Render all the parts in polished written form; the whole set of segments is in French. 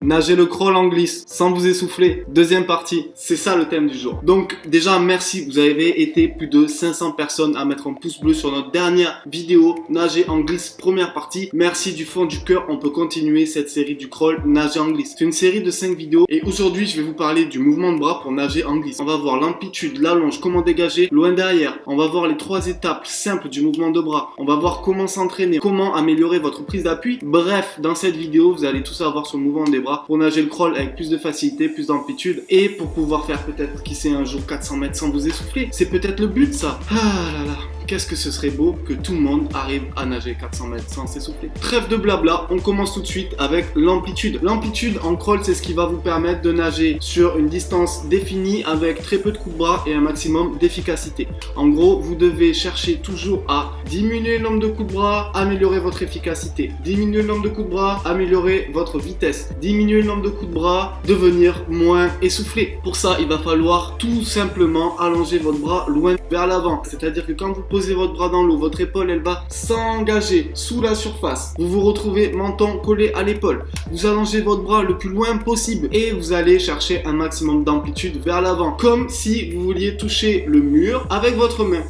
Nager le crawl en glisse sans vous essouffler. Deuxième partie, c'est ça le thème du jour. Donc déjà merci, vous avez été plus de 500 personnes à mettre un pouce bleu sur notre dernière vidéo nager en glisse première partie. Merci du fond du cœur, on peut continuer cette série du crawl nager en glisse. C'est une série de 5 vidéos et aujourd'hui je vais vous parler du mouvement de bras pour nager en glisse. On va voir l'amplitude, l'allonge, comment dégager loin derrière. On va voir les 3 étapes simples du mouvement de bras. On va voir comment s'entraîner, comment améliorer votre prise d'appui. Bref, dans cette vidéo vous allez tout savoir sur le mouvement des bras pour nager le crawl avec plus de facilité, plus d'amplitude et pour pouvoir faire peut-être, qui sait, un jour 400 mètres sans vous essouffler. C'est peut-être le but ça. Ah là là. Qu'est-ce que ce serait beau que tout le monde arrive à nager 400 mètres sans s'essouffler. Trêve de blabla, on commence tout de suite avec l'amplitude. L'amplitude en crawl, c'est ce qui va vous permettre de nager sur une distance définie avec très peu de coups de bras et un maximum d'efficacité. En gros, vous devez chercher toujours à diminuer le nombre de coups de bras, améliorer votre efficacité. Diminuer le nombre de coups de bras, améliorer votre vitesse. Diminuer le nombre de coups de bras, devenir moins essoufflé. Pour ça, il va falloir tout simplement allonger votre bras loin vers l'avant. C'est-à-dire que quand vous posez votre bras dans l'eau, votre épaule elle va s'engager sous la surface. Vous vous retrouvez menton collé à l'épaule. Vous allongez votre bras le plus loin possible et vous allez chercher un maximum d'amplitude vers l'avant, comme si vous vouliez toucher le mur avec votre main.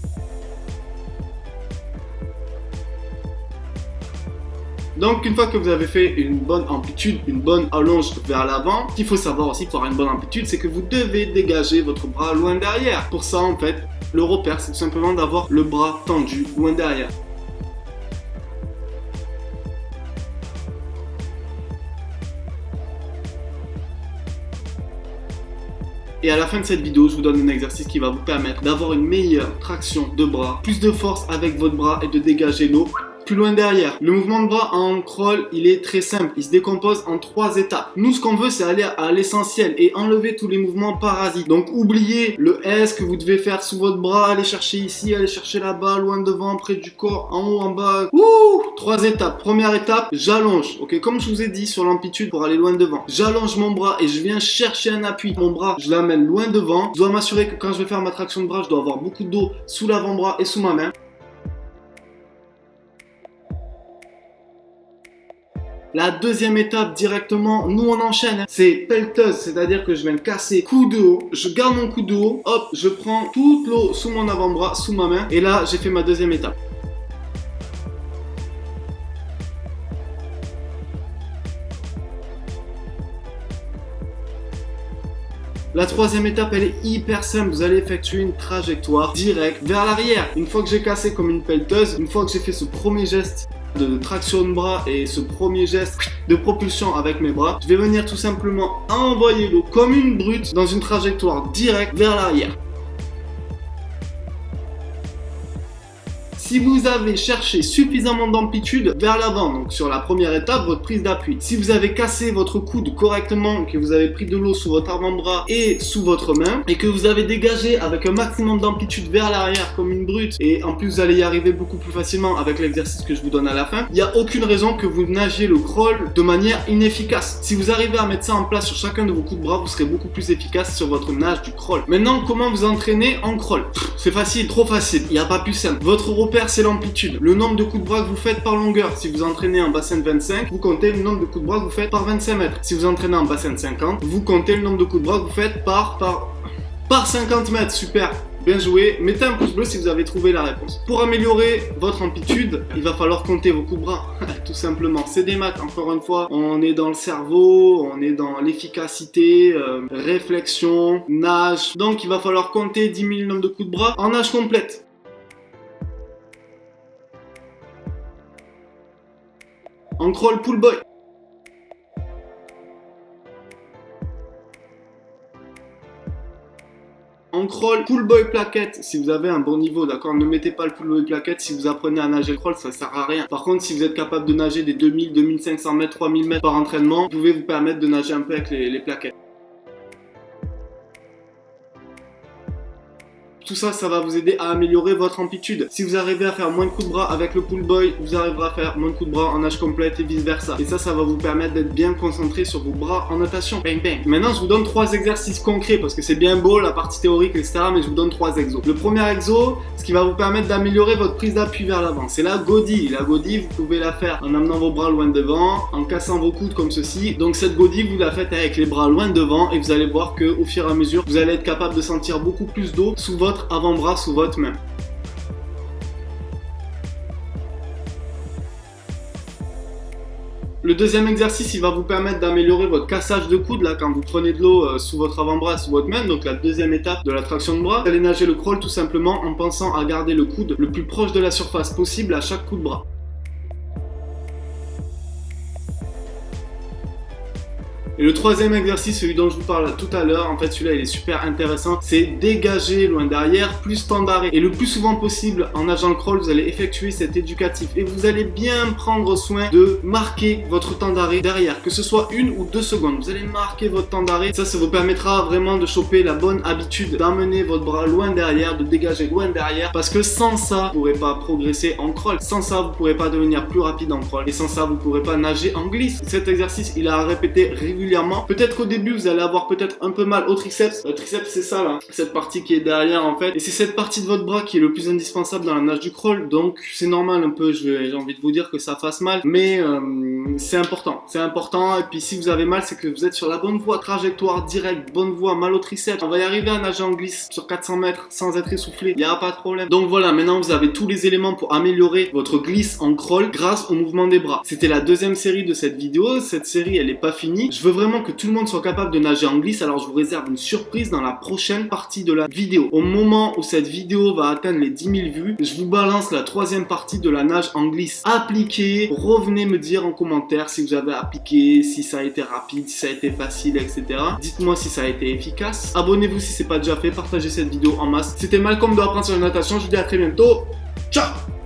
Donc une fois que vous avez fait une bonne amplitude, une bonne allonge vers l'avant, ce qu'il faut savoir aussi pour avoir une bonne amplitude, c'est que vous devez dégager votre bras loin derrière. Pour ça en fait, le repère c'est tout simplement d'avoir le bras tendu loin derrière. Et à la fin de cette vidéo, je vous donne un exercice qui va vous permettre d'avoir une meilleure traction de bras, plus de force avec votre bras et de dégager l'eau plus loin derrière. Le mouvement de bras en crawl, il est très simple. Il se décompose en 3 étapes. Nous, ce qu'on veut, c'est aller à l'essentiel et enlever tous les mouvements parasites. Donc, oubliez le S que vous devez faire sous votre bras, aller chercher ici, aller chercher là-bas, loin devant, près du corps, en haut, en bas. 3 étapes. Première étape, j'allonge. Ok, comme je vous ai dit sur l'amplitude pour aller loin devant. J'allonge mon bras et je viens chercher un appui. Mon bras, je l'amène loin devant. Je dois m'assurer que quand je vais faire ma traction de bras, je dois avoir beaucoup d'eau sous l'avant-bras et sous ma main. La deuxième étape directement, nous on enchaîne, c'est pelleteuse, c'est-à-dire que je viens casser coup de haut, je garde mon coup de haut, hop, je prends toute l'eau sous mon avant-bras, sous ma main, et là j'ai fait ma deuxième étape. La troisième étape, elle est hyper simple. Vous allez effectuer une trajectoire directe vers l'arrière. Une fois que j'ai cassé comme une pelleteuse, une fois que j'ai fait ce premier geste de traction de bras et ce premier geste de propulsion avec mes bras, je vais venir tout simplement envoyer l'eau comme une brute dans une trajectoire directe vers l'arrière. Si vous avez cherché suffisamment d'amplitude vers l'avant, donc sur la première étape, votre prise d'appui. Si vous avez cassé votre coude correctement, que vous avez pris de l'eau sous votre avant-bras et sous votre main, et que vous avez dégagé avec un maximum d'amplitude vers l'arrière comme une brute, et en plus vous allez y arriver beaucoup plus facilement avec l'exercice que je vous donne à la fin, il n'y a aucune raison que vous nagiez le crawl de manière inefficace. Si vous arrivez à mettre ça en place sur chacun de vos coups de bras, vous serez beaucoup plus efficace sur votre nage du crawl. Maintenant, comment vous entraîner en crawl? C'est facile, trop facile, il n'y a pas plus simple. Votre repère, c'est l'amplitude, le nombre de coups de bras que vous faites par longueur. Si vous entraînez en bassin de 25, vous comptez le nombre de coups de bras que vous faites par 25 mètres. Si vous entraînez en bassin de 50, vous comptez le nombre de coups de bras que vous faites par 50 mètres. Super, bien joué. Mettez un pouce bleu si vous avez trouvé la réponse. Pour améliorer votre amplitude, il va falloir compter vos coups de bras, tout simplement. C'est des maths, encore une fois. On est dans le cerveau, on est dans l'efficacité, réflexion, nage. Donc il va falloir compter 10 000 nombres de coups de bras en nage complète. En crawl pull boy. En crawl pull boy plaquette, si vous avez un bon niveau, d'accord, ne mettez pas le pull boy plaquette si vous apprenez à nager le crawl, ça sert à rien. Par contre, si vous êtes capable de nager des 2000, 2500 mètres, 3000 mètres par entraînement, vous pouvez vous permettre de nager un peu avec les plaquettes. Tout ça, ça va vous aider à améliorer votre amplitude. Si vous arrivez à faire moins de coups de bras avec le pull boy, vous arriverez à faire moins de coups de bras en nage complète et vice versa. Et ça va vous permettre d'être bien concentré sur vos bras en natation. Bang bang. Maintenant, je vous donne 3 exercices concrets parce que c'est bien beau la partie théorique, etc. Mais je vous donne 3 exos. Le premier exo, ce qui va vous permettre d'améliorer votre prise d'appui vers l'avant, c'est la godille. La godille, vous pouvez la faire en amenant vos bras loin devant, en cassant vos coudes comme ceci. Donc cette godille, vous la faites avec les bras loin devant et vous allez voir que au fur et à mesure, vous allez être capable de sentir beaucoup plus d'eau sous votre avant-bras, sous votre main. Le deuxième exercice, il va vous permettre d'améliorer votre cassage de coude là quand vous prenez de l'eau sous votre avant-bras, sous votre main. Donc la deuxième étape de la traction de bras, vous allez nager le crawl tout simplement en pensant à garder le coude le plus proche de la surface possible à chaque coup de bras. Et le troisième exercice, celui dont je vous parle tout à l'heure, en fait celui-là il est super intéressant, c'est dégager loin derrière plus temps d'arrêt. Et le plus souvent possible en nageant le crawl, vous allez effectuer cet éducatif et vous allez bien prendre soin de marquer votre temps d'arrêt derrière, que ce soit 1 ou 2 secondes. Vous allez marquer votre temps d'arrêt, ça vous permettra vraiment de choper la bonne habitude d'amener votre bras loin derrière, de dégager loin derrière, parce que sans ça, vous ne pourrez pas progresser en crawl. Sans ça, vous ne pourrez pas devenir plus rapide en crawl et sans ça, vous ne pourrez pas nager en glisse. Cet exercice, il a à répéter régulièrement. Peut-être qu'au début vous allez avoir peut-être un peu mal au triceps. Le triceps c'est ça là, cette partie qui est derrière en fait. Et c'est cette partie de votre bras qui est le plus indispensable dans la nage du crawl. Donc c'est normal un peu, j'ai envie de vous dire que ça fasse mal. Mais c'est important. C'est important. Et puis si vous avez mal, c'est que vous êtes sur la bonne voie. Trajectoire directe, bonne voie, mal au triceps. On va y arriver à nager en glisse sur 400 mètres sans être essoufflé. Il n'y a pas de problème. Donc voilà, maintenant vous avez tous les éléments pour améliorer votre glisse en crawl grâce au mouvement des bras. C'était la deuxième série de cette vidéo. Cette série elle n'est pas finie. Je veux vraiment que tout le monde soit capable de nager en glisse, alors je vous réserve une surprise dans la prochaine partie de la vidéo. Au moment où cette vidéo va atteindre les 10 000 vues, je vous balance la troisième partie de la nage en glisse. Appliquez, revenez me dire en commentaire si vous avez appliqué, si ça a été rapide, si ça a été facile, etc. Dites-moi si ça a été efficace. Abonnez-vous si c'est pas déjà fait, partagez cette vidéo en masse. C'était Malcolm de Apprendre sur la natation, je vous dis à très bientôt. Ciao!